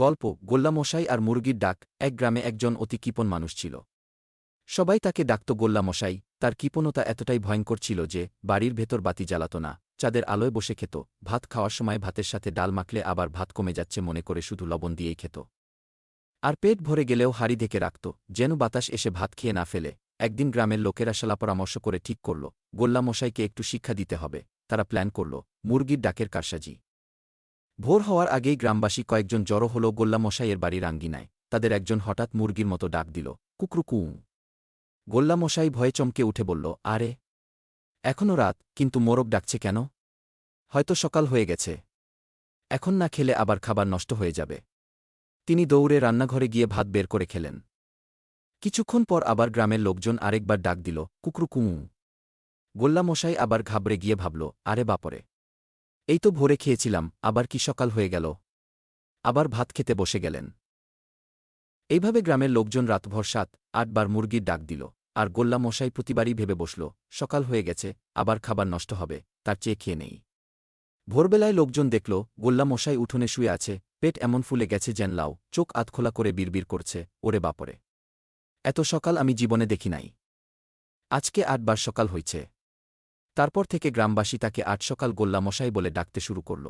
গল্প গোল্লামশাই আর মুরগির ডাক। এক গ্রামে একজন অতি কৃপণ মানুষ ছিল। সবাই তাকে ডাকত গোল্লামশাই। তার কৃপণতা এতটাই ভয়ঙ্কর ছিল যে বাড়ির ভেতর বাতি জ্বালাত না, চাঁদের আলোয় বসে খেত। ভাত খাওয়ার সময় ভাতের সাথে ডাল মাখলে আবার ভাত কমে যাচ্ছে মনে করে শুধু লবণ দিয়েই খেত। আর পেট ভরে গেলেও হাঁড়ি ঢেকে রাখত, যেন বাতাস এসে ভাত খেয়ে না ফেলে। একদিন গ্রামের লোকেরা শালা পরামর্শ করে ঠিক করল, গোল্লামশাইকে একটু শিক্ষা দিতে হবে। তারা প্ল্যান করল মুরগির ডাকের কারসাজি। ভোর হওয়ার আগেই গ্রামবাসী কয়েকজন জড়ো হল গোল্লামশাইয়ের বাড়ির আঙ্গিনায়। তাদের একজন হঠাৎ মুরগির মতো ডাক দিল, কুকরু কুঁ। গোল্লামশাই ভয়ে চমকে উঠে বলল, আরে, এখনও রাত, কিন্তু মোরগ ডাকছে কেন? হয়তো সকাল হয়ে গেছে। এখন না খেলে আবার খাবার নষ্ট হয়ে যাবে। তিনি দৌড়ে রান্নাঘরে গিয়ে ভাত বের করে খেলেন। কিছুক্ষণ পর আবার গ্রামের লোকজন আরেকবার ডাক দিল, কুকরু কুঁ। গোল্লামশাই আবার ঘাবড়ে গিয়ে ভাবল, আরে বাপরে, এই তো ভোরে খেয়েছিলাম, আবার কি সকাল হয়ে গেল? আবার ভাত খেতে বসে গেলেন। এইভাবে গ্রামের লোকজন রাতভর ৭-৮ বার মুরগির ডাক দিল। আর গোল্লামশাই প্রতিবারই ভেবে বসল, সকাল হয়ে গেছে, আবার খাবার নষ্ট হবে, তার চেয়ে খেয়ে নেই। ভোরবেলায় লোকজন দেখল গোল্লামশাই উঠোনে শুয়ে আছে, পেট এমন ফুলে গেছে যেন লাউ, চোখ আধখোলা করে বিড়বিড় করছে, ওরে বাপরে, এত সকাল আমি জীবনে দেখি নাই। আজকে ৮ বার সকাল হইছে। তারপর থেকে গ্রামবাসী তাকে ৮ সকাল গোল্লামশাই বলে ডাকতে শুরু করল।